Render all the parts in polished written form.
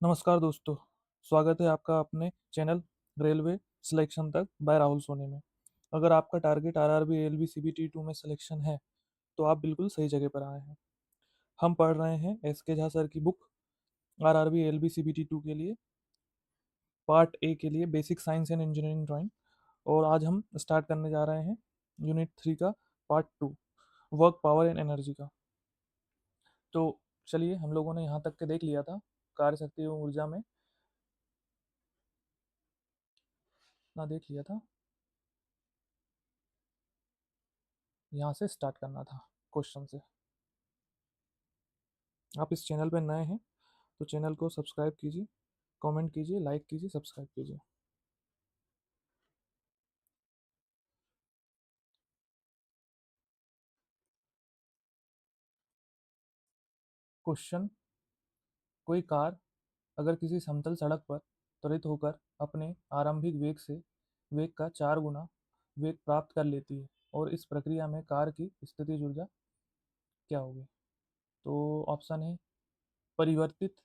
नमस्कार दोस्तों। स्वागत है आपका अपने चैनल रेलवे सिलेक्शन तक बाय राहुल सोनी में। अगर आपका टारगेट आरआरबी एलबी सीबीटी 2 में सिलेक्शन है तो आप बिल्कुल सही जगह पर आए हैं। हम पढ़ रहे हैं एस के झा सर की बुक आरआरबी एलबी सीबीटी 2 के लिए पार्ट ए के लिए basic science and engineering drawing. और आज हम स्टार्ट करने जा रहे हैं यूनिट 3 का part 2 work power and energy का। तो चलिए, हम लोगों ने यहाँ तक के देख लिया था कार्य शक्ति एवं ऊर्जा में, ना देख लिया था। यहाँ से स्टार्ट करना था क्वेश्चन से। आप इस चैनल पर नए हैं तो चैनल को सब्सक्राइब कीजिए, कमेंट कीजिए, लाइक कीजिए, सब्सक्राइब कीजिए। क्वेश्चन: कोई कार अगर किसी समतल सड़क पर त्वरित होकर अपने आरंभिक वेग से वेग का 4 गुना वेग प्राप्त कर लेती है और इस प्रक्रिया में कार की स्थितिज ऊर्जा क्या होगी? तो ऑप्शन है परिवर्तित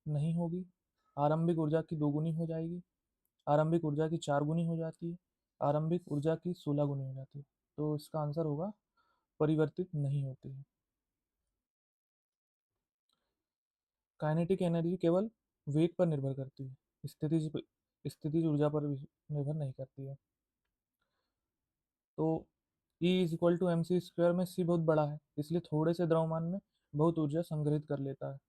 नहीं होगी, आरंभिक ऊर्जा की 2 गुनी हो जाएगी, आरंभिक ऊर्जा की 4 गुनी हो जाती है, आरंभिक ऊर्जा की 16 गुनी हो जाती है। तो इसका आंसर होगा परिवर्तित नहीं होती है। काइनेटिक एनर्जी केवल वेग पर निर्भर करती है, स्थितिज स्थितिज ऊर्जा पर निर्भर नहीं करती है। तो E is equal to M C square में सी बहुत बड़ा है, इसलिए थोड़े से द्रव्यमान में बहुत ऊर्जा संग्रहित कर लेता है।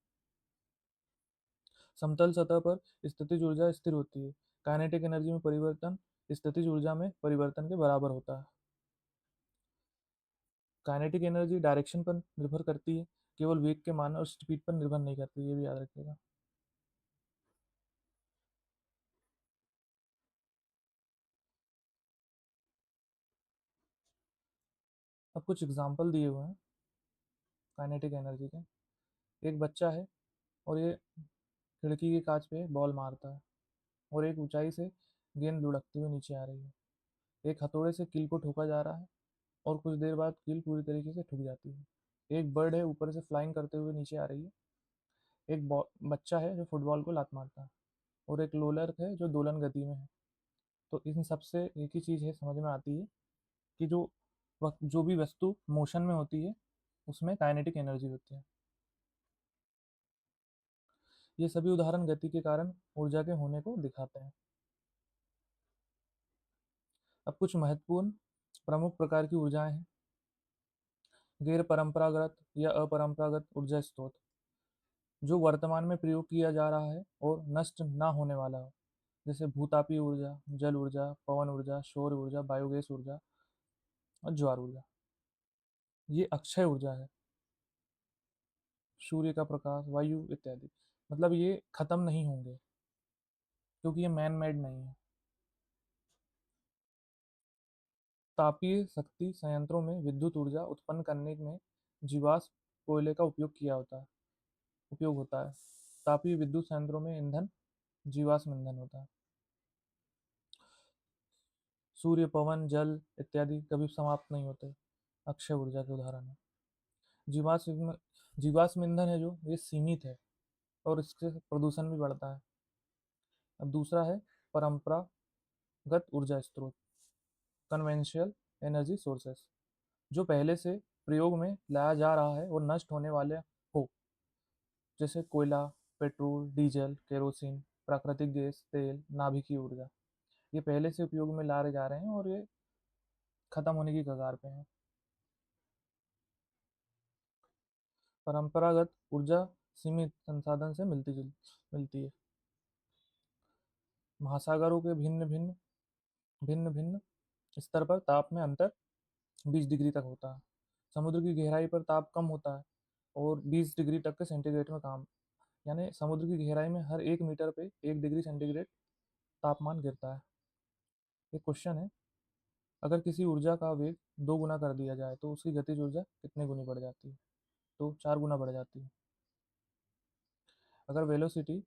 समतल सतह पर स्थितिज ऊर्जा स्थिर होती है, काइनेटिक एनर्जी में परिवर्तन स्थितिज ऊर्जा में परिवर्तन के बराबर होता है। काइनेटिक एनर्जी डायरेक्शन पर निर्भर करती है, केवल वेग के मान और स्पीड पर निर्भर नहीं करती, ये भी याद रखिएगा। अब कुछ एग्जाम्पल दिए हुए हैं काइनेटिक एनर्जी के। एक बच्चा है और ये खिड़की के कांच पे बॉल मारता है और एक ऊंचाई से गेंद लुढ़कते हुए नीचे आ रही है। एक हथौड़े से कील को ठोका जा रहा है और कुछ देर बाद कील पूरी तरीके से ठुक जाती है। एक बर्ड है ऊपर से फ्लाइंग करते हुए नीचे आ रही है। एक बच्चा है जो फुटबॉल को लात मारता है और एक रोलर है जो दोलन गति में है। तो इन सबसे एक ही चीज़ है समझ में आती है कि जो भी वस्तु मोशन में होती है उसमें काइनेटिक एनर्जी होती है। ये सभी उदाहरण गति के कारण ऊर्जा के होने को दिखाते हैं। अब कुछ महत्वपूर्ण प्रमुख प्रकार की ऊर्जाएं हैं। गैर परंपरागत या अपरंपरागत ऊर्जा स्रोत, जो वर्तमान में प्रयोग किया जा रहा है और नष्ट ना होने वाला हो, जैसे भूतापीय ऊर्जा, जल ऊर्जा, पवन ऊर्जा, सौर ऊर्जा, बायोगैस ऊर्जा और ज्वार ऊर्जा। ये अक्षय ऊर्जा है, सूर्य का प्रकाश, वायु इत्यादि। मतलब ये खत्म नहीं होंगे क्योंकि ये मैन मेड नहीं है। तापीय शक्ति संयंत्रों में विद्युत ऊर्जा उत्पन्न करने में जीवाश्म कोयले का उपयोग होता है। तापीय विद्युत संयंत्रों में ईंधन जीवाश्म ईंधन होता है। सूर्य, पवन, जल इत्यादि कभी समाप्त नहीं होते, अक्षय ऊर्जा के उदाहरण है। जीवाश्म जीवाश्म ईंधन है जो ये सीमित है और इससे प्रदूषण भी बढ़ता है। अब दूसरा है परंपरागत ऊर्जा स्रोत, कन्वेंशनल एनर्जी सोर्सेस, जो पहले से प्रयोग में लाया जा रहा है और नष्ट होने वाले हो, जैसे कोयला, पेट्रोल, डीजल, केरोसिन, प्राकृतिक गैस, तेल, नाभिकीय ऊर्जा। ये पहले से उपयोग में लाए जा रहे हैं और ये खत्म होने की कगार पे हैं। परंपरागत ऊर्जा सीमित संसाधन से मिलती है। महासागरों के भिन्न भिन्न स्तर पर ताप में अंतर 20 डिग्री तक होता है। समुद्र की गहराई पर ताप कम होता है और 20 डिग्री तक के सेंटीग्रेड में काम, यानी समुद्र की गहराई में हर 1 मीटर पे 1 डिग्री सेंटीग्रेड तापमान गिरता है। एक क्वेश्चन है, अगर किसी ऊर्जा का वेग 2 गुना कर दिया जाए तो उसकी गतिज ऊर्जा कितने गुनी बढ़ जाती है? तो 4 गुना बढ़ जाती है। अगर वेलोसिटी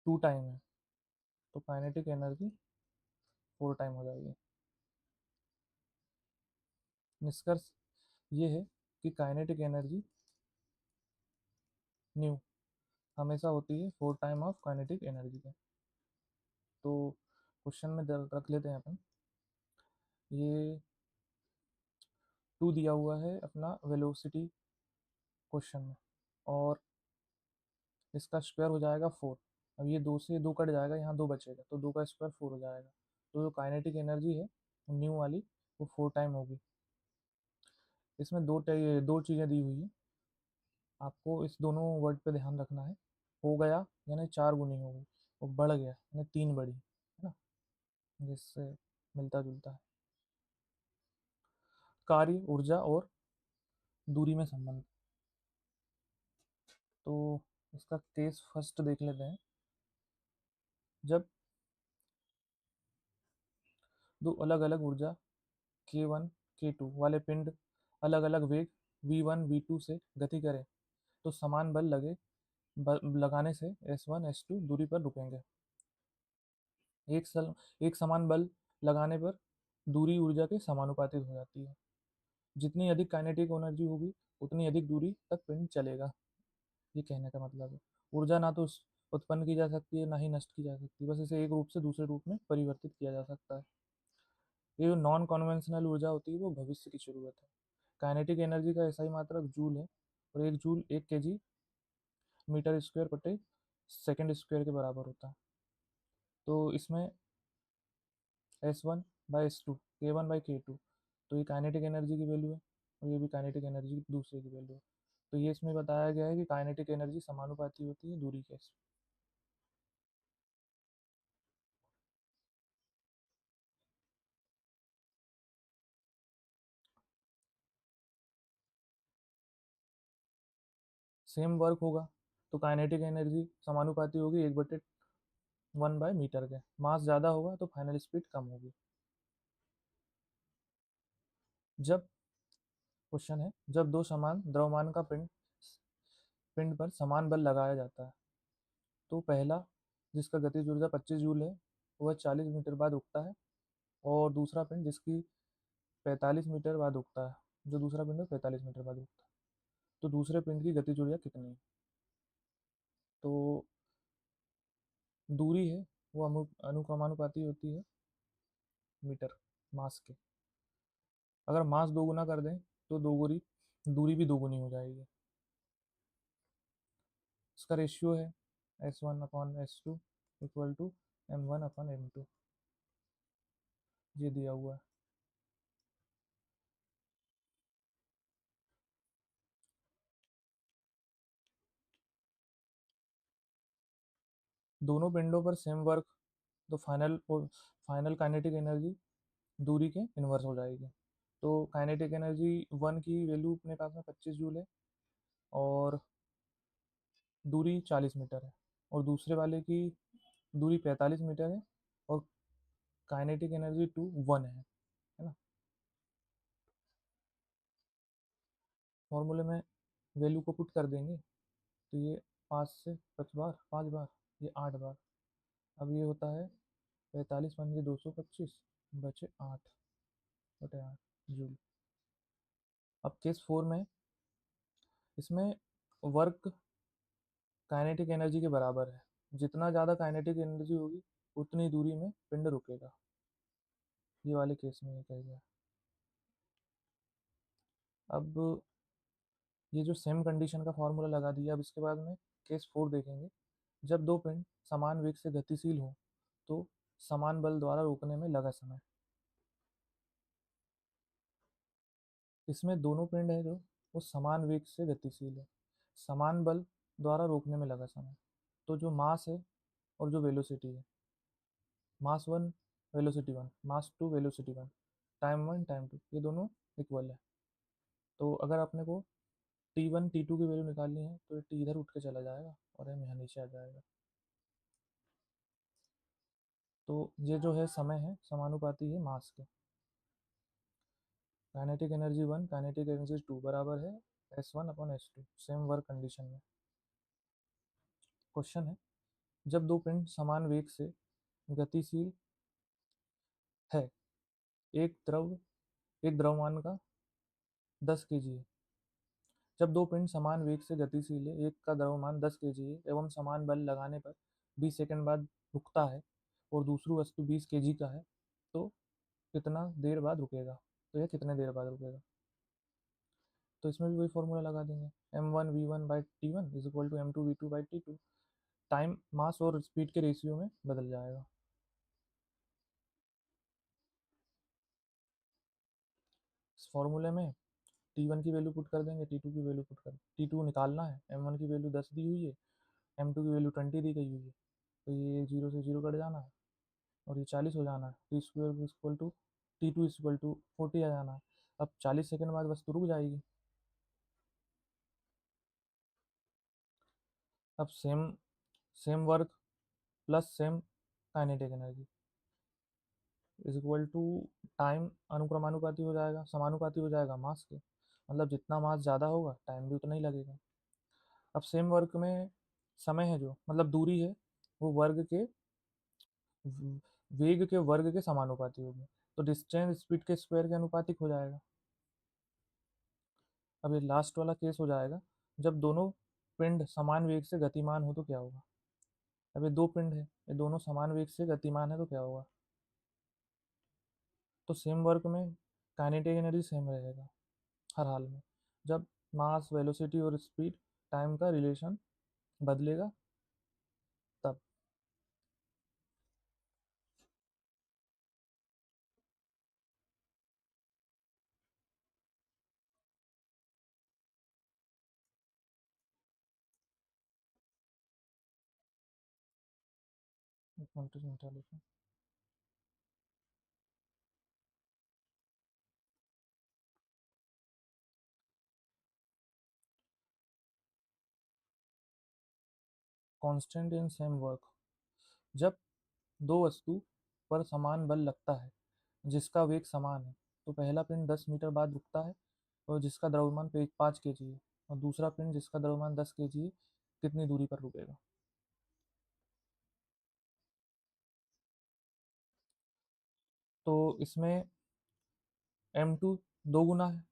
2 टाइम है तो काइनेटिक एनर्जी 4 टाइम हो जाएगी। निष्कर्ष ये है कि काइनेटिक एनर्जी न्यू हमेशा होती है 4 टाइम ऑफ काइनेटिक एनर्जी के। तो क्वेश्चन में रख लेते हैं अपन, ये 2 दिया हुआ है अपना वेलोसिटी क्वेश्चन में, और इसका स्क्वायर हो जाएगा 4। अब ये 2 से 2 कट जाएगा, यहाँ 2 बचेगा, तो 2 का स्क्वायर 4 हो जाएगा। तो जो काइनेटिक एनर्जी है न्यू वाली, वो 4 टाइम होगी। इसमें दो चीज़ें दी हुई है, आपको इस दोनों वर्ड पे ध्यान रखना है। हो गया यानी 4 गुनी हो गई, वो बढ़ गया यानी 3 बढ़ी, है ना, जिससे मिलता जुलता है। कार्य, ऊर्जा और दूरी में संबंध। तो इसका केस फर्स्ट देख लेते हैं। जब दो अलग अलग ऊर्जा K1 K2 वाले पिंड अलग अलग वेग V1 V2 से गति करें तो समान बल लगाने से S1 S2 दूरी पर रुकेंगे। एक समान बल लगाने पर दूरी ऊर्जा के समानुपातिक हो जाती है। जितनी अधिक काइनेटिक एनर्जी होगी उतनी अधिक दूरी तक पिंड चलेगा। ये कहने का मतलब है, ऊर्जा ना तो उत्पन्न की जा सकती है ना ही नष्ट की जा सकती है, बस इसे एक रूप से दूसरे रूप में परिवर्तित किया जा सकता है। ये जो नॉन कन्वेंशनल ऊर्जा होती है वो भविष्य की जरूरत है। काइनेटिक एनर्जी का एसआई मात्रक जूल है, और एक जूल 1 kg मीटर स्क्वायर बटे सेकेंड स्क्वायर के बराबर होता है। तो इसमें S1/S2 K1/K2, तो ये काइनेटिक एनर्जी की वैल्यू है, और ये भी काइनेटिक एनर्जी दूसरे की वैल्यू है। तो ये इसमें बताया गया है कि काइनेटिक एनर्जी समानुपाती होती है दूरी के। सेम वर्क होगा तो काइनेटिक एनर्जी समानुपाती होगी 1/1 मीटर के। मास ज़्यादा होगा तो फाइनल स्पीड कम होगी। जब क्वेश्चन है, जब दो समान द्रव्यमान का पिंड पिंड पर समान बल लगाया जाता है तो पहला, जिसका गतिज ऊर्जा 25 जूल है, वह 40 मीटर बाद उगता है, और दूसरा पिंड जिसकी 45 मीटर बाद उगता है, जो दूसरा पिंड है 45 मीटर बाद उगता है, तो दूसरे पिंड की गतिज ऊर्जा कितनी है। तो दूरी है वो अनुकमानुपाती होती है मीटर मास के। अगर मास दोगुना कर दें तो दोगुनी दूरी भी दोगुनी हो जाएगी। इसका रेशियो है S1/S2 इक्वल टू M1/M2, ये दिया हुआ है। दोनों पिंडों पर सेम वर्क, तो फाइनल काइनेटिक एनर्जी दूरी के इन्वर्स हो जाएगी। तो काइनेटिक एनर्जी वन की वैल्यू अपने पास में 25 जूल है, और दूरी 40 मीटर है, और दूसरे वाले की दूरी 45 मीटर है, और काइनेटिक एनर्जी 1 है ना। फॉर्मूले में वैल्यू को पुट कर देंगे तो ये 5 से 5 बार ये 8 बार। अब ये होता है 45 × 225 बचे 8/8 जूल। अब केस 4 में, इसमें वर्क काइनेटिक एनर्जी के बराबर है। जितना ज़्यादा काइनेटिक एनर्जी होगी उतनी दूरी में पिंड रुकेगा। ये वाले केस में ये कह गया। अब ये जो सेम कंडीशन का फॉर्मूला लगा दिया, अब इसके बाद में केस 4 देखेंगे। जब दो पिंड समान वेग से गतिशील हो तो समान बल द्वारा रोकने में लगा समय। इसमें दोनों पिंड है जो वो समान वेग से गतिशील है, समान बल द्वारा रोकने में लगा समय। तो जो मास है और जो वेलोसिटी है, mass one velocity one, mass two velocity one, time 1 time 2, ये दोनों इक्वल है। तो अगर अपने को T1 T2 की वैल्यू निकालनी है तो टी इधर उठ के चला जाएगा और एम यहाँ नीचे आ जाएगा। तो ये जो है समय है समानुपाती है मास के। काइनेटिक एनर्जी 1 काइनेटिक एनर्जी 2 बराबर है S1/S2 सेम वर्क कंडीशन में। क्वेश्चन है, जब दो पिंड समान वेग से गतिशील है, एक द्रव्यमान का 10 kg है, जब दो पिंड समान वेग से गतिशील है, एक का द्रव्यमान 10 केजी है एवं समान बल लगाने पर 20 सेकंड बाद रुकता है और दूसरी वस्तु 20 केजी का है, तो कितना देर बाद रुकेगा? तो यह कितने देर बाद रुकेगा? तो इसमें भी वही फॉर्मूला लगा देंगे, m1v1/t1 is equal to m2v2/t2। Time mass और स्पीड के रेशियो में बदल जाएगा। इस फॉर्मूले में T1 की वैल्यू पुट कर देंगे, T2 की वैल्यू पुट कर, T2 निकालना है, M1 की वैल्यू 10 दी हुई है, M2 की वैल्यू 20 दी गई हुई है, तो ये 0 से 0 कट जाना है और ये 40 हो जाना है। T square equal to T2 equal to 40 आ जाना है। अब 40 सेकंड बाद वस्तु रुक जाएगी। अब same same work plus same kinetic energy is equal to time अनुक्रमानुपाती हो जाएगा, समानुपाती हो जाएगा मास के, मतलब जितना मास ज़्यादा होगा टाइम भी उतना ही लगेगा। अब सेम वर्क में समय है जो मतलब दूरी है, वो वर्ग के वेग के वर्ग के समानुपाती होगी, तो डिस्टेंस स्पीड के स्क्वायर के अनुपातिक हो जाएगा। अब ये लास्ट वाला केस हो जाएगा, जब दोनों पिंड समान वेग से गतिमान हो तो क्या होगा? अब ये दो पिंड है, ये दोनों समान वेग से गतिमान है तो क्या होगा? तो सेम वर्क में काइनेटिक एनर्जी सेम रहेगा हर हाल में। जब मास वेलोसिटी और स्पीड टाइम का रिलेशन बदलेगा तब। कांस्टेंट इन सेम वर्क, जब दो वस्तु पर समान बल लगता है जिसका वेग समान है, तो पहला पिंड 10 मीटर बाद रुकता है और जिसका द्रव्यमान 5 केजी है, और दूसरा पिंड जिसका द्रव्यमान 10 केजी है कितनी दूरी पर रुकेगा? तो इसमें m2 दो गुना है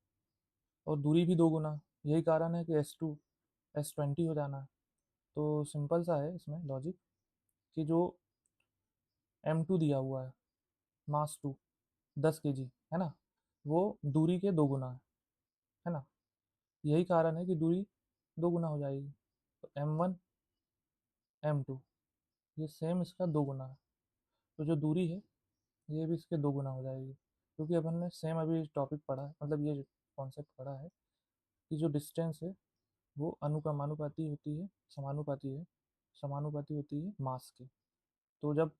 और दूरी भी दो गुना है, यही कारण है कि S20 हो जाना है। तो सिंपल सा है इसमें लॉजिक, कि जो m2 दिया हुआ है, मास 2 10 केजी है ना, वो दूरी के दो गुना है ना, यही कारण है कि दूरी दो गुना हो जाएगी। तो m1 m2 ये सेम इसका दो गुना है, तो जो दूरी है ये भी इसके दो गुना हो जाएगी, क्योंकि अपन ने सेम अभी टॉपिक पढ़ा है, मतलब ये कॉन्सेप्ट पढ़ा है कि जो डिस्टेंस है वो अनुक्रमानुपाती होती है, समानुपाती होती है मास के। तो जब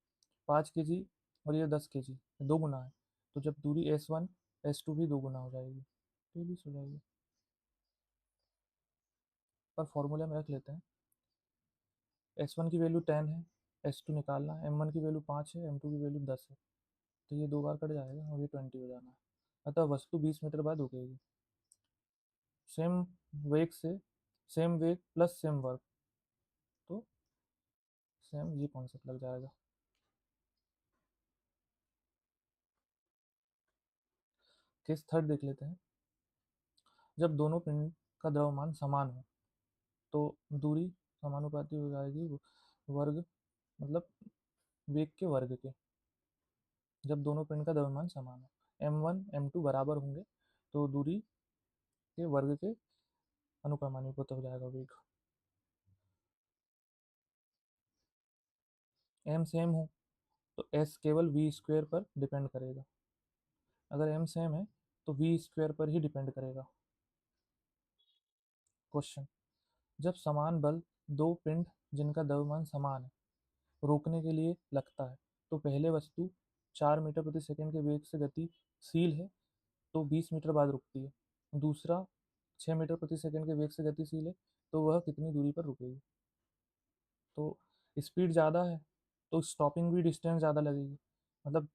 5 केजी और ये 10 केजी दो गुना है, तो जब दूरी S1 S2 भी दो गुना हो जाएगी, तो ये भी हो जाएगी। पर फॉर्मूले में रख लेते हैं, S1 की वैल्यू 10 है, S2 निकालना है, M1 की वैल्यू 5 है, M2 की वैल्यू 10 है, तो ये दो बार कट जाएगा और ये 20 हो जाना है। अतः वस्तु 20 मीटर बाद रुकेगी। सेम वेग से सेम वेग प्लस सेम वर्क, तो सेम ये कॉन्सेप्ट लग जाएगा। केस थर्ड देख लेते हैं, जब दोनों पिंड का द्रव्यमान समान हो तो दूरी समानुपाती हो जाएगी वर्ग, मतलब वेग के वर्ग के। जब दोनों पिंड का द्रव्यमान समान हो, m1 m2 बराबर होंगे तो दूरी के वर्ग के अनुक्रमानुपात हो जाएगा वेग। m सेम हो तो s केवल v स्क्वायर पर डिपेंड करेगा, अगर m सेम है तो v स्क्वायर पर ही डिपेंड करेगा। क्वेश्चन, जब समान बल दो पिंड जिनका द्रव्यमान समान है रोकने के लिए लगता है, तो पहले वस्तु 4 मीटर प्रति सेकंड के वेग से गतिशील है तो 20 मीटर बाद रुकती है, दूसरा 6 मीटर प्रति सेकंड के वेग से गतिशील है तो वह कितनी दूरी पर रुकेगी? तो स्पीड ज़्यादा है तो स्टॉपिंग भी डिस्टेंस ज़्यादा लगेगी, मतलब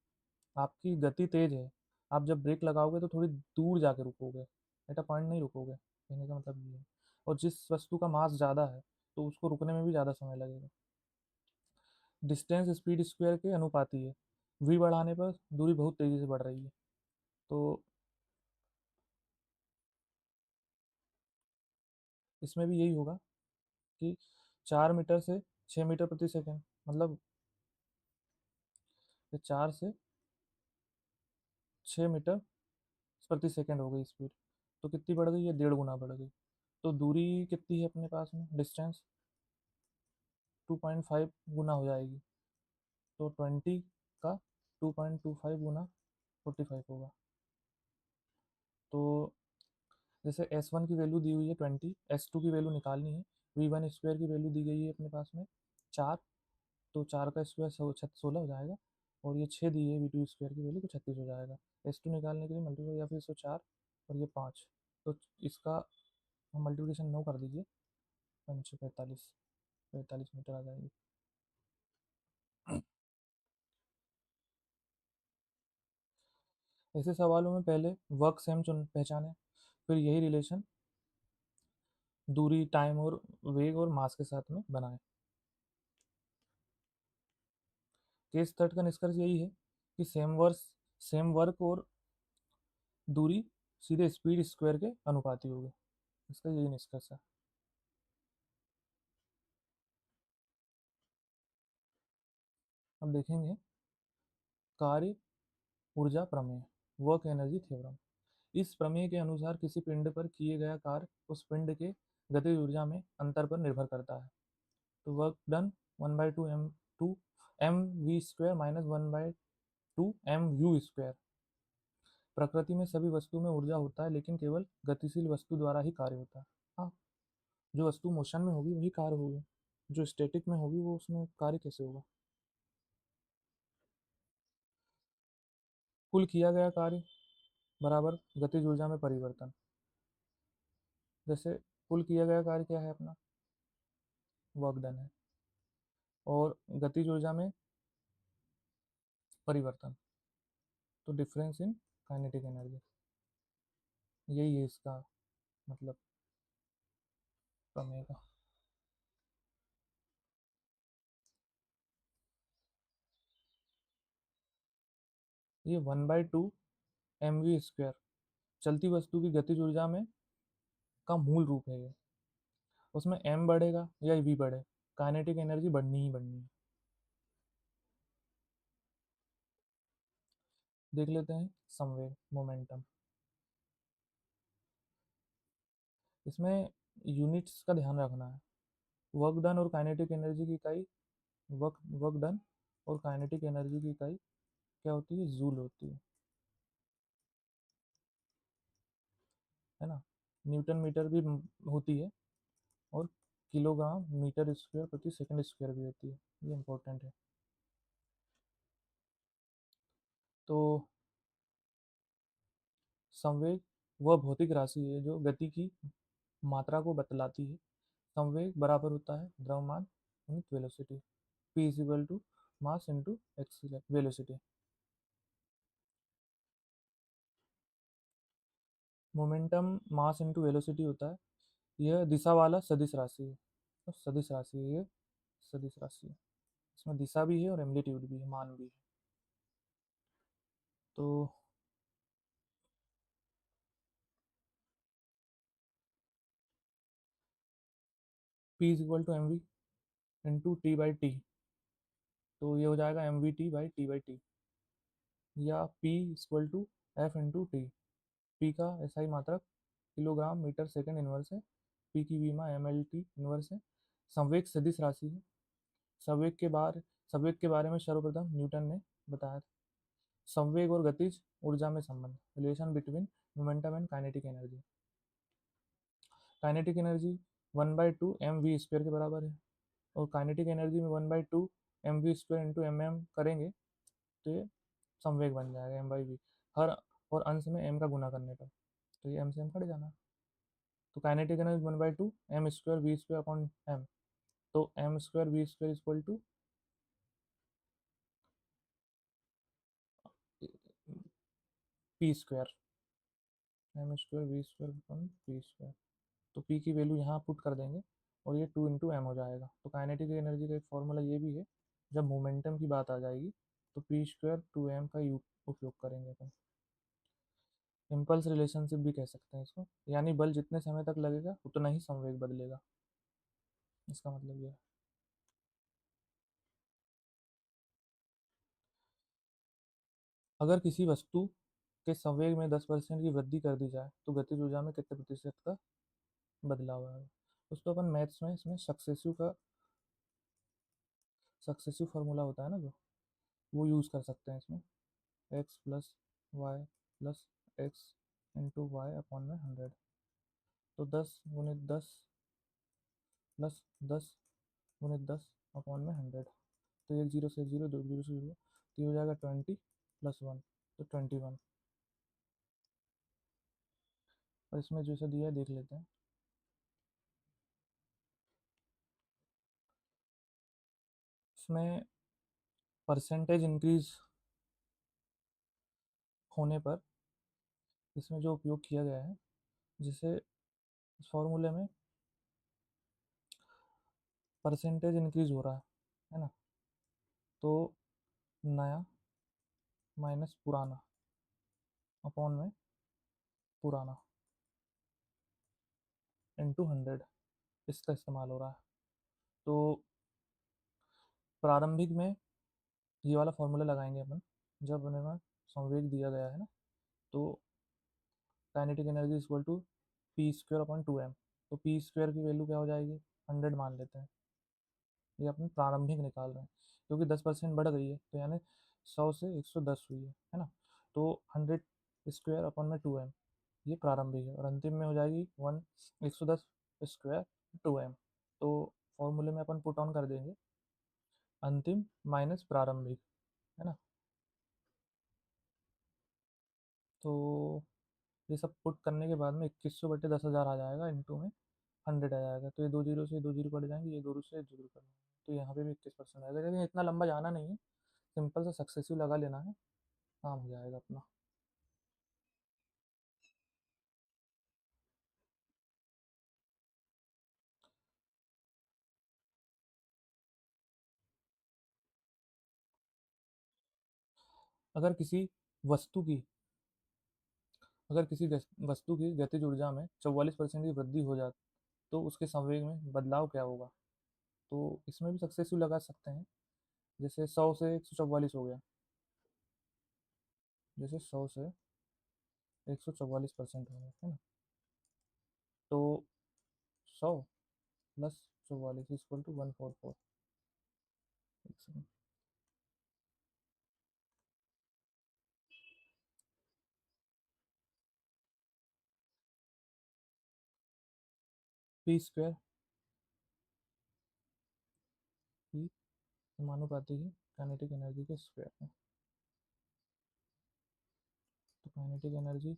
आपकी गति तेज है, आप जब ब्रेक लगाओगे तो थोड़ी दूर जाके रुकोगे, एट अ पॉइंट नहीं रुकोगे, कहने का मतलब ये है। और जिस वस्तु का मास ज़्यादा है तो उसको रुकने में भी ज़्यादा समय लगेगा। डिस्टेंस स्पीड स्क्वायर के अनुपाती है, वी बढ़ाने पर दूरी बहुत तेज़ी से बढ़ रही है, तो इसमें भी यही होगा कि 4 मीटर से 6 मीटर प्रति सेकेंड, मतलब 4 से 6 मीटर प्रति सेकेंड हो गई स्पीड। तो कितनी बढ़ गई? ये 1.5 गुना बढ़ गई। तो दूरी कितनी है अपने पास में? डिस्टेंस 2.5 गुना हो जाएगी। तो 20 का 2.25 गुना 45 होगा। तो जैसे S1 की वैल्यू दी हुई है 20, S2 की वैल्यू निकालनी है। V1 स्क्वायर की वैल्यू दी गई है अपने पास में 4, तो 4 का स्क्वायर 16 हो जाएगा। और ये 6 दी है V2 स्क्वायर की वैल्यू, तो 36 हो जाएगा। S2 निकालने के लिए मल्टीप्लाई या फिर 104 और ये 5, तो इसका हम मल्टीप्लिकेशन 9 कर दीजिए, 5 45, 45 मीटर आ जाएगी। ऐसे सवालों में पहले वर्क सेम चुन पहचाने, फिर यही रिलेशन दूरी, टाइम और वेग और मास के साथ में बनाएं। केस थर्ड का निष्कर्ष यही है कि सेम वर्क और दूरी सीधे स्पीड स्क्वायर के अनुपाती होगी। इसका यही निष्कर्ष है। अब देखेंगे कार्य ऊर्जा प्रमेय, वर्क एनर्जी थ्योरम। इस प्रमेय के अनुसार किसी पिंड पर किए गया कार्य उस पिंड के गतिज ऊर्जा में अंतर पर निर्भर करता है। तो work done 1/2 m2 m v square minus 1/2 m u square. प्रकृति में सभी वस्तु में ऊर्जा होता है, लेकिन केवल गतिशील वस्तु द्वारा ही कार्य होता है। हाँ, जो वस्तु मोशन में होगी वही कार्य होगी, जो स्टैटिक में होगी वो उसमें कार्य कैसे होगा? कुल किया गया कार्य बराबर गतिज ऊर्जा में परिवर्तन। जैसे कुल किया गया कार्य क्या है अपना? वर्क डन है। और गतिज ऊर्जा में परिवर्तन, तो डिफरेंस इन काइनेटिक एनर्जी। यही है इसका मतलब प्रमेय का। ये 1/2 mv स्क्वायर चलती वस्तु की गतिज ऊर्जा में का मूल रूप है ये। उसमें m बढ़ेगा या v बढ़े, काइनेटिक एनर्जी बढ़नी ही बढ़नी है। देख लेते हैं संवेग, मोमेंटम। इसमें यूनिट्स का ध्यान रखना है। वर्क डन और काइनेटिक एनर्जी की इकाई वर्क वर्क डन और काइनेटिक एनर्जी की इकाई क्या होती है? जूल होती है ना। न्यूटन मीटर भी होती है, और किलोग्राम मीटर स्क्वायर प्रति सेकंड स्क्वायर भी होती है। ये इंपॉर्टेंट है। तो संवेग वह भौतिक राशि है जो गति की मात्रा को बतलाती है। संवेग बराबर होता है द्रव्यमान unit velocity, p is equal to mass into X velocity. Momentum mass into velocity होता है। यह दिशा वाला सदिश राशि है। तो सदिश राशि है ये, सदिश राशि है। इसमें दिशा भी है और एम्पलीट्यूड भी है, मान भी है। तो p is equal to M V into T by T, तो ये हो जाएगा M V T by T. या p equal to F into T. p का एसआई मात्रक किलोग्राम मीटर सेकंड इनवर्स है, p की वीमा एम एल टी इनवर्स है। संवेग सदिश राशि है। संवेग के बारे में सर्वप्रथम न्यूटन ने बताया था। संवेग और गतिज ऊर्जा में संबंध, relation between momentum and kinetic energy. Kinetic energy 1/2 mv square के बराबर है, और काइनेटिक एनर्जी में 1/2 mv स्क्वायर इंटू एम करेंगे तो ये संवेग बन जाएगा m/v। हर और अंश में m का गुना करने पर, तो ये m से m कट जाना। तो kinetic energy 1/2 m square v square upon m, तो m square v square equal to p square, m square v square upon p square. तो p की वैल्यू यहाँ पुट कर देंगे और ये 2 × m हो जाएगा। तो काइनेटिक एनर्जी का एक फॉर्मूला ये भी है। जब मोमेंटम की बात आ जाएगी तो p स्क्वायर 2m का उपयोग करेंगे अपन। इम्पल्स रिलेशनशिप भी कह सकते हैं इसको, यानी बल जितने समय तक लगेगा उतना ही संवेग बदलेगा, इसका मतलब ये है। अगर किसी वस्तु के संवेग में 10% की वृद्धि कर दी जाए तो गतिज ऊर्जा में कितने प्रतिशत का बदलाव आएगा। उसको अपन मैथ्स में इसमें सक्सेसिव फार्मूला होता है ना जो, वो यूज़ कर सकते हैं इसमें। X plus Y plus X into Y upon में 100। तो 10 × 10 प्लस 10 × 10 अपॉन में 100। तो एक जीरो से एक जीरो, दो जीरो से जीरो, तो ये हो जाएगा 20 प्लस 1, तो 21। और इसमें जैसे दिया है देख लेते हैं। इसमें परसेंटेज इंक्रीज होने पर इसमें जो उपयोग किया गया है, जिसे इस फॉर्मूले में परसेंटेज इंक्रीज हो रहा है ना, तो नया माइनस पुराना अपॉन में पुराना इंटू 100, इसका इस्तेमाल हो रहा है। तो प्रारंभिक में ये वाला फॉर्मूला लगाएंगे अपन, जब हमें संवेग दिया गया है ना, तो kinetic energy equal to P square upon 2m। तो पी स्क्वायर की वैल्यू क्या हो जाएगी, 100 मान लेते हैं। ये अपन प्रारंभिक निकाल रहे हैं, क्योंकि 10% बढ़ गई है, तो यानी 100 से 110 हुई है ना। तो 100 स्क्वायर अपॉन में 2m, ये प्रारंभिक है, और अंतिम में हो जाएगी 110 स्क्वायर 2m। तो फॉर्मूले में अपन पुट ऑन कर देंगे अंतिम माइनस प्रारंभिक, है ना। तो ये सब पुट करने के बाद में 2100/10,000 आ जाएगा, इंटू में 100 आ जाएगा। तो ये दो जीरो से दो जीरो कट जाएंगे, ये दो जीरो से जीरो कट जाएंगे, तो यहाँ पे भी 21% आएगा। लेकिन इतना लंबा जाना नहीं है, सिंपल सा सक्सेसिव लगा लेना है, काम हो जाएगा अपना। अगर किसी वस्तु की अगर किसी वस्तु की गतिज ऊर्जा में 44% की वृद्धि हो जाए तो उसके संवेग में बदलाव क्या होगा। तो इसमें भी सक्सेसिव लगा सकते हैं, जैसे 100 से 144 हो गया, जैसे 100 से 144% हो गया, है ना। तो 100 plus 44 equal to 144। P square, P समानुपाती है काइनेटिक एनर्जी के स्क्वायर में। तो काइनेटिक एनर्जी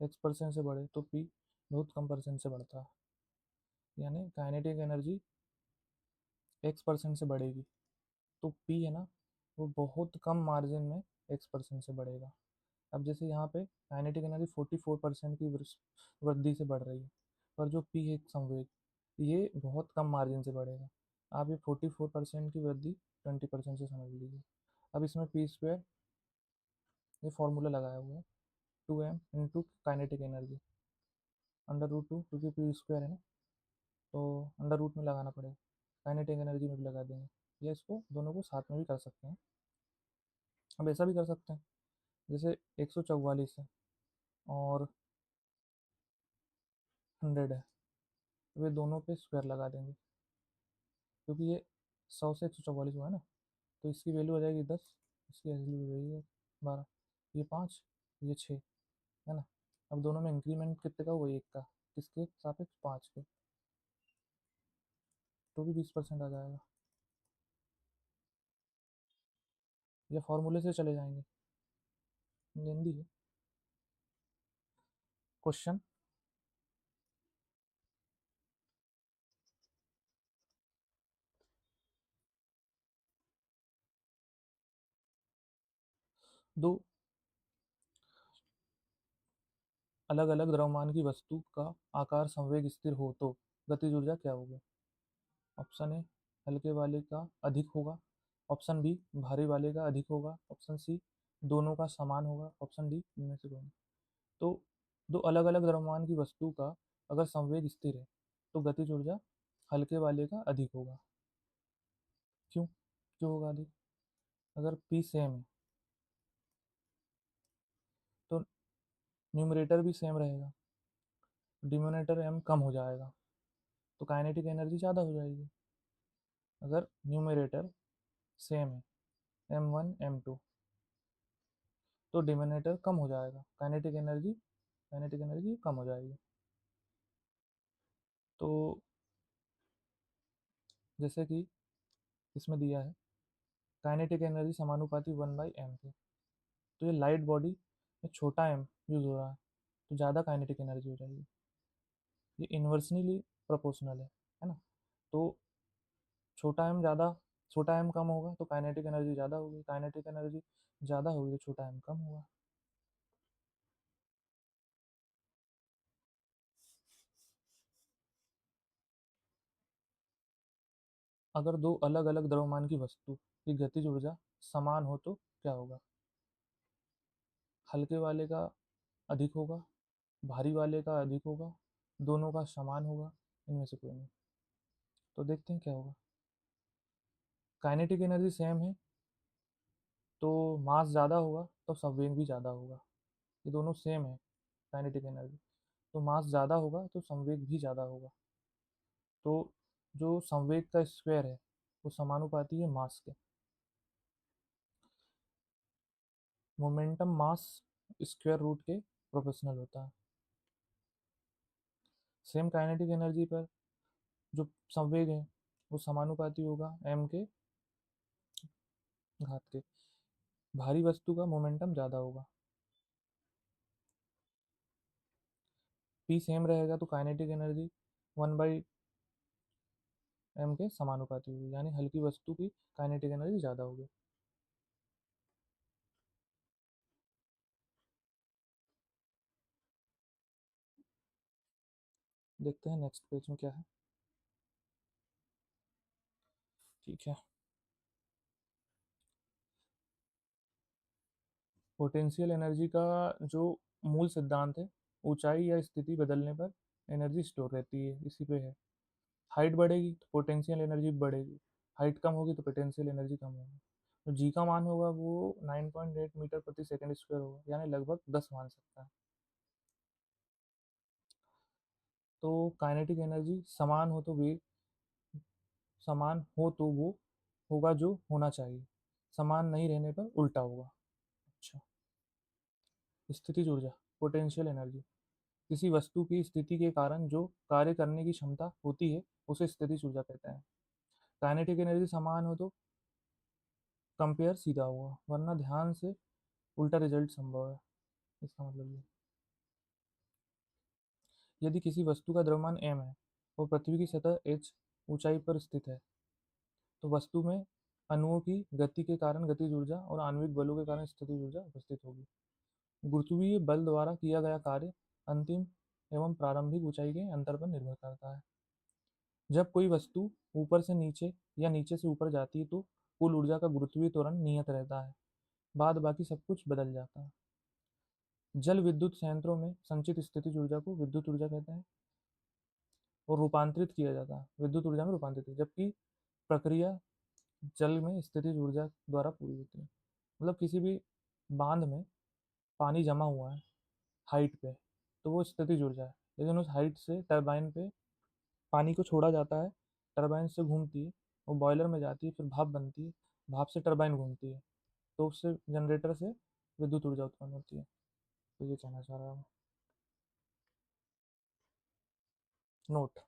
x% से बढ़े तो पी बहुत कम परसेंट से बढ़ता है, यानी काइनेटिक एनर्जी x% से बढ़ेगी, तो पी है ना, वो बहुत कम मार्जिन में x% से बढ़ेगा। अब जैसे यहाँ पे काइनेटिक एनर्जी 44% की वृद्धि से बढ़ रही है, पर जो पी है संवेग, ये बहुत कम मार्जिन से बढ़ेगा। आप ये 44% की वृद्धि 20% से समझ लीजिए। अब इसमें पी स्क्वायर, ये फॉर्मूला लगाया हुआ है, 2m into kinetic energy under root 2, क्योंकि पी स्क्वायर है ना, तो अंडर रूट में लगाना पड़ेगा, काइनेटिक एनर्जी में भी लगा देंगे, या इसको दोनों को साथ में भी कर सकते हैं। अब ऐसा भी कर सकते हैं, जैसे 144 है और 100 है, तो वे दोनों पे स्क्वायर लगा देंगे, क्योंकि ये 100 से 144 हुआ है ना, तो इसकी वैल्यू हो जाएगी 10, इसकी वैल्यू हो जाएगी 12, ये 5, ये 6, है ना। अब दोनों में इंक्रीमेंट कितने का हुआ, एक का, किसके सापेक्ष 5 के, तो भी 20% आ जाएगा। या फॉर्मूले से चले जाएंगे, लेंदी है क्वेश्चन। दो अलग अलग द्रव्यमान की वस्तु का आकार संवेग स्थिर हो तो गतिज ऊर्जा क्या होगी। ऑप्शन ए हल्के वाले का अधिक होगा, ऑप्शन बी भारी वाले का अधिक होगा, ऑप्शन सी दोनों का समान होगा, ऑप्शन डी इनमें से कोई नहीं। तो दो अलग अलग द्रव्यमान की वस्तु का अगर संवेग स्थिर है तो गतिज ऊर्जा हल्के वाले का अधिक होगा। क्यों क्यों होगा अधिक? अगर पी सेम है तो न्यूमरेटर भी सेम रहेगा, डिनोमिनेटर एम कम हो जाएगा, तो काइनेटिक एनर्जी ज़्यादा हो जाएगी। अगर न्यूमरेटर सेम है m1 m2 तो डिनोमिनेटर कम हो जाएगा, काइनेटिक एनर्जी कम हो जाएगी। तो जैसे कि इसमें दिया है काइनेटिक एनर्जी समानुपाती 1/m के, तो ये लाइट बॉडी में छोटा m यूज़ हो रहा है तो ज़्यादा काइनेटिक एनर्जी हो जाएगी। ये इन्वर्सली प्रोपोर्शनल है ना। तो छोटा m ज़्यादा, छोटा m कम होगा तो काइनेटिक एनर्जी ज़्यादा होगी, काइनेटिक एनर्जी ज़्यादा होगी तो छोटा m कम होगा। अगर दो अलग अलग द्रव्यमान की वस्तु की गतिज ऊर्जा समान हो तो क्या होगा? हल्के वाले का अधिक होगा, भारी वाले का अधिक होगा, दोनों का समान होगा, इनमें से कोई नहीं। तो देखते हैं क्या होगा। काइनेटिक एनर्जी सेम है तो मास ज़्यादा होगा तो संवेग भी ज़्यादा होगा। ये दोनों सेम है काइनेटिक एनर्जी, तो मास ज़्यादा होगा तो संवेग भी ज़्यादा होगा। तो जो संवेग का स्क्वायर है वो समानुपाती है मास के। मोमेंटम मास स्क्वायर रूट के प्रोपोर्शनल होता है। सेम काइनेटिक एनर्जी पर जो संवेग है वो समानुपाती होगा m के घात के। भारी वस्तु का मोमेंटम ज़्यादा होगा। p सेम रहेगा तो काइनेटिक एनर्जी 1/m के समानुपाती होगी, यानी हल्की वस्तु की काइनेटिक एनर्जी ज़्यादा होगी। देखते हैं नेक्स्ट पेज में क्या है। ठीक है, पोटेंशियल एनर्जी का जो मूल सिद्धांत है, ऊंचाई या स्थिति बदलने पर एनर्जी स्टोर रहती है, इसी पे है। हाइट बढ़ेगी तो पोटेंशियल एनर्जी बढ़ेगी, हाइट कम होगी तो पोटेंशियल एनर्जी कम होगी। तो जी का मान होगा वो 9.8 मीटर प्रति सेकंड स्क्वायर होगा, यानी लगभग 10 मान सकता है। तो काइनेटिक एनर्जी समान हो तो वो होगा जो होना चाहिए, समान नहीं रहने पर उल्टा होगा। अच्छा, स्थितिज ऊर्जा, पोटेंशियल एनर्जी किसी वस्तु की स्थिति के कारण जो कार्य करने की क्षमता होती है उसे स्थितिज ऊर्जा कहते हैं। काइनेटिक एनर्जी समान हो तो कंपेयर सीधा होगा, वरना ध्यान से उल्टा रिजल्ट संभव है। इसका मतलब ये, यदि किसी वस्तु का द्रव्यमान m है और पृथ्वी की सतह h ऊंचाई पर स्थित है तो वस्तु में अणुओं की गति के कारण गतिज ऊर्जा और आणविक बलों के कारण स्थितिज ऊर्जा उपस्थित होगी। गुरुत्वीय बल द्वारा किया गया कार्य अंतिम एवं प्रारंभिक ऊंचाई के अंतर पर निर्भर करता है। जब कोई वस्तु ऊपर से नीचे या नीचे से ऊपर जाती है तो कुल ऊर्जा का गुरुत्वीय त्वरण नियत रहता है, बाद बाकी सब कुछ बदल जाता है। जल विद्युत संयंत्रों में संचित स्थितिज ऊर्जा को विद्युत ऊर्जा कहते हैं और रूपांतरित किया जाता है, विद्युत ऊर्जा में रूपांतरित, जबकि प्रक्रिया जल में स्थितिज ऊर्जा द्वारा पूरी होती है। मतलब किसी भी बांध में पानी जमा हुआ है हाइट पे तो वो स्थितिज ऊर्जा है, लेकिन उस हाइट से टरबाइन पे पानी को छोड़ा जाता है, टरबाइन से घूमती है, वो बॉयलर में जाती है, फिर भाप बनती है, भाप से टरबाइन घूमती है, तो उससे जनरेटर से विद्युत ऊर्जा उत्पन्न होती है। तो ये कहना चाह रहा हूँ। नोट,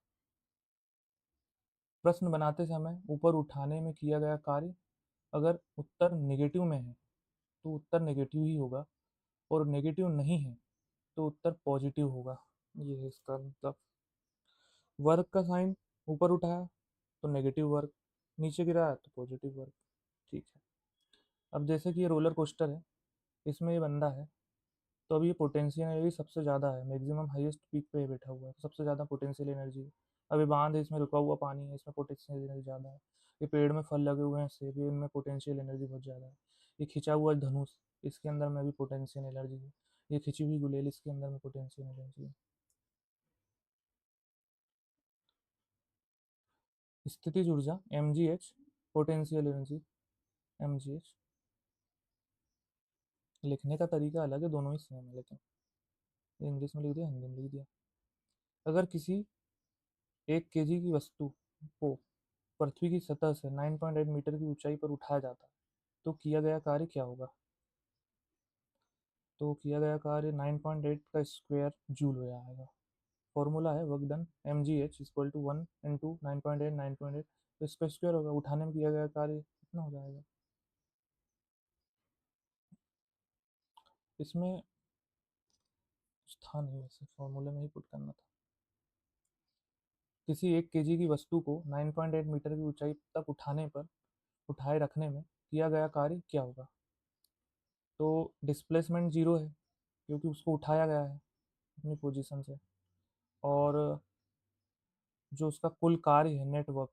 प्रश्न बनाते समय ऊपर उठाने में किया गया कार्य अगर उत्तर नेगेटिव में है तो उत्तर नेगेटिव ही होगा, और नेगेटिव नहीं है तो उत्तर पॉजिटिव होगा। ये है इसका मतलब। वर्क का साइन ऊपर उठाया तो नेगेटिव वर्क, नीचे गिराया तो पॉजिटिव वर्क। ठीक है, अब जैसे कि ये रोलर कोस्टर है, इसमें ये बंदा है, तो अब ये पोटेंशियल एनर्जी सबसे ज़्यादा है, मैक्सिमम हाईएस्ट पीक पे बैठा हुआ है, तो सबसे ज़्यादा पोटेंशियल एनर्जी है। अब ये बांध है, इसमें रुका हुआ पानी है, इसमें पोटेंशियल एनर्जी ज़्यादा है। ये पेड़ में फल लगे हुए हैं सेब, इनमें पोटेंशियल एनर्जी बहुत ज़्यादा है। ये खिंचा हुआ धनुष, इसके अंदर में भी पोटेंशियल एनर्जी है। ये खिंची हुई गुलेल, इसके अंदर में पोटेंशियल एनर्जी है। स्थितिज ऊर्जा mgh, पोटेंशियल एनर्जी mgh। लिखने का तरीका अलग है, दोनों ही सेम है, लेकिन इंग्लिश में लिख दिया, हिंदी में लिख दिया। अगर किसी 1 kg की वस्तु को पृथ्वी की सतह से 9.8 मीटर की ऊंचाई पर उठाया जाता है तो किया गया कार्य क्या होगा? तो किया गया कार्य 9.8 का स्क्वायर जूल हो जाएगा। फॉर्मूला है work done mgh equal to 1 into 9.8 9.8, तो इसका स्क्वायर होगा, उठाने में किया गया कार्य कितना हो जाएगा? इसमें कुछ था नहीं, वैसे फॉर्मूले में ही पुट करना था। किसी 1 kg की वस्तु को 9.8 मीटर की ऊंचाई तक उठाए रखने में किया गया कार्य क्या होगा? तो डिस्प्लेसमेंट जीरो है, क्योंकि उसको उठाया गया है अपनी पोजीशन से। और जो उसका कुल कार्य है नेटवर्क,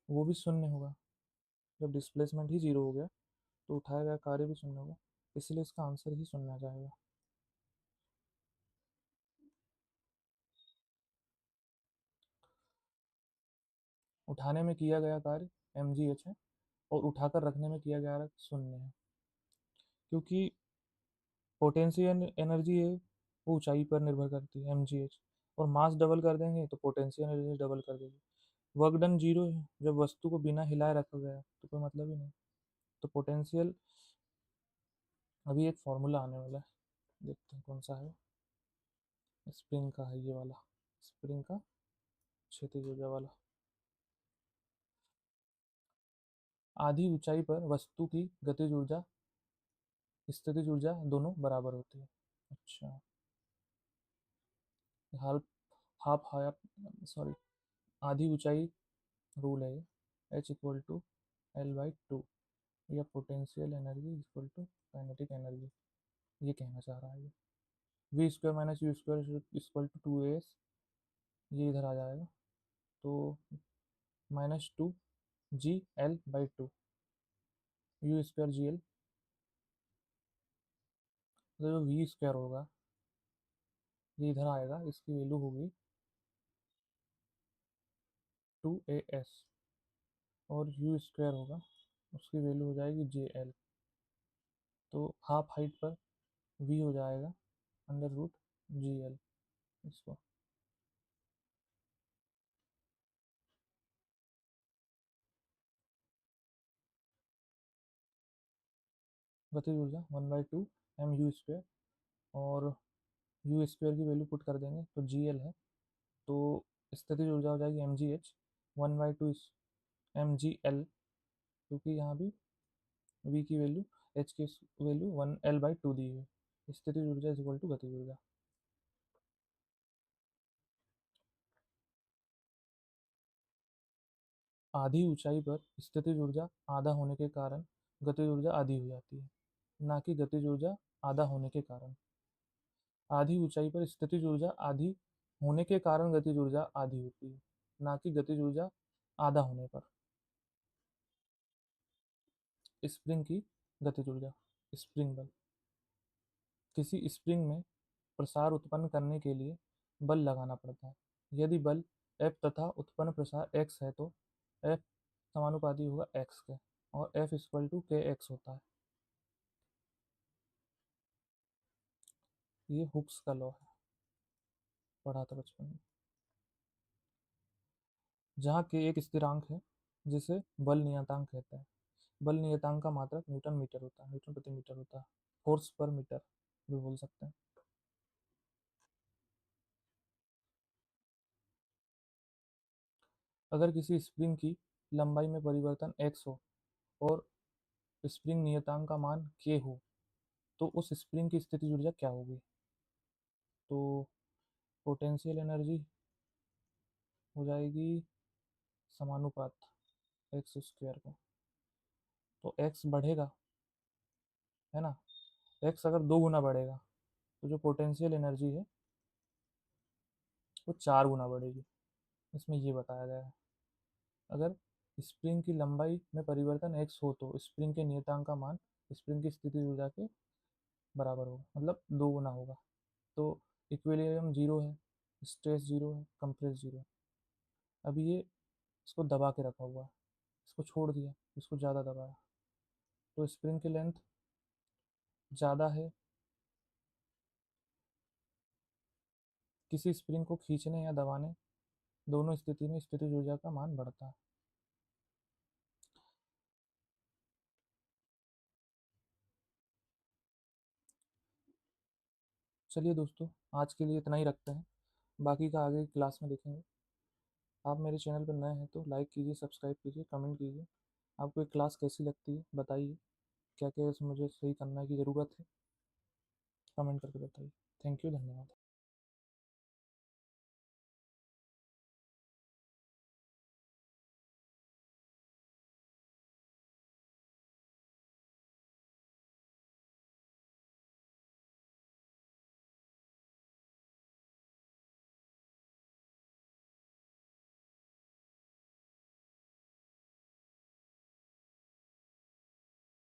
वो भी शून्य होगा। जब डिस्प्लेसमेंट ही जीरो हो गया तो उठाया गया कार्य भी शून्य होगा, इसलिए इसका आंसर ही शून्य आ जाएगा। उठाने में किया गया कार्य mgh है और उठाकर रखने में किया गया कार्य शून्य है, क्योंकि पोटेंशियल एनर्जी है वो ऊंचाई पर निर्भर करती है mgh, और मास डबल कर देंगे तो पोटेंशियल एनर्जी डबल कर देगी। वर्क डन जीरो है, जब वस्तु को बिना हिलाए रखा गया तो कोई मतलब ही नहीं। तो पोटेंशियल, अभी एक फॉर्मूला आने वाला है, देखते हैं कौन सा है। स्प्रिंग का है ये वाला, स्प्रिंग का क्षैतिज ऊर्जा वाला। आधी ऊंचाई पर वस्तु की गतिज ऊर्जा स्थितिज ऊर्जा दोनों बराबर होती है। अच्छा, हाफ हाफ हाफ सॉरी, आधी ऊंचाई रूल है ये, एच इक्वल टू L/2, या potential energy equal to kinetic energy, ये कहना चाह रहा है ये। V square minus U square equal to 2as, ये इधर आ जाएगा, तो -2 GL/2, यू स्क्वायर GL, तो जो वी स्क्वायर होगा ये इधर आएगा, इसकी वैल्यू होगी 2as, और यू स्क्वायर होगा उसकी वैल्यू हो जाएगी JL। तो हाफ हाइट पर वी हो जाएगा √GL। इसको गतिज ऊर्जा 1/2 mU², और यू स्क्वायर की वैल्यू पुट कर देंगे तो GL है, तो स्थितिज ऊर्जा हो जाएगी mgh 1/2 mgl, क्योंकि यहाँ भी v की वैल्यू, h की वैल्यू 1L/2 दी है। स्थितिज ऊर्जा इज इक्वल टू गतिज ऊर्जा। आधी ऊंचाई पर स्थितिज ऊर्जा आधा होने के कारण गतिज ऊर्जा आधी हो जाती है, ना कि गतिज ऊर्जा आधा होने के कारण। आधी ऊंचाई पर स्थितिज ऊर्जा आधी होने के कारण गतिज ऊर्जा आधी होती है, ना कि गतिज ऊर्जा आधा होने पर। स्प्रिंग की गतिज ऊर्जा, स्प्रिंग बल। किसी स्प्रिंग में प्रसार उत्पन्न करने के लिए बल लगाना पड़ता है। यदि बल F तथा उत्पन्न प्रसार x है तो F समानुपाती होगा x के, और F इक्वल टू kx होता है। ये हुक्स का लॉ है, पढ़ा था बचपन में। जहाँ k एक स्थिरांक है जिसे बल नियतांक कहता है। बल नियतांक का मात्रक न्यूटन मीटर होता है, न्यूटन प्रति मीटर होता है, फोर्स पर मीटर भी बोल सकते हैं। अगर किसी स्प्रिंग की लंबाई में परिवर्तन x हो और स्प्रिंग नियतांक का मान k हो तो उस स्प्रिंग की स्थितिज ऊर्जा क्या होगी? तो पोटेंशियल एनर्जी हो जाएगी समानुपात एक्स स्क्वायर का। तो एक्स बढ़ेगा, है ना, एक्स अगर 2 गुना बढ़ेगा तो जो पोटेंशियल एनर्जी है वो 4 गुना बढ़ेगी, इसमें ये बताया गया है। अगर स्प्रिंग की लंबाई में परिवर्तन x हो तो स्प्रिंग के नियतांक का मान स्प्रिंग की स्थिति ऊर्जा के बराबर होगा, मतलब 2 गुना होगा। तो इक्विलिब्रियम जीरो है, स्ट्रेस जीरो है, कंप्रेस जीरो है। अभी ये इसको दबा के रखा हुआ है, इसको छोड़ दिया, इसको ज़्यादा दबाया, तो स्प्रिंग की लेंथ ज़्यादा है। किसी स्प्रिंग को खींचने या दबाने दोनों स्थिति में स्थितिज ऊर्जा का मान बढ़ता है। चलिए दोस्तों, आज के लिए इतना ही रखते हैं, बाकी का आगे की क्लास में देखेंगे। आप मेरे चैनल पर नए हैं तो लाइक कीजिए, सब्सक्राइब कीजिए, कमेंट कीजिए। आपको ये क्लास कैसी लगती है बताइए, क्या क्या इसमें मुझे सही करने की ज़रूरत है, कमेंट करके बताइए। थैंक यू, धन्यवाद।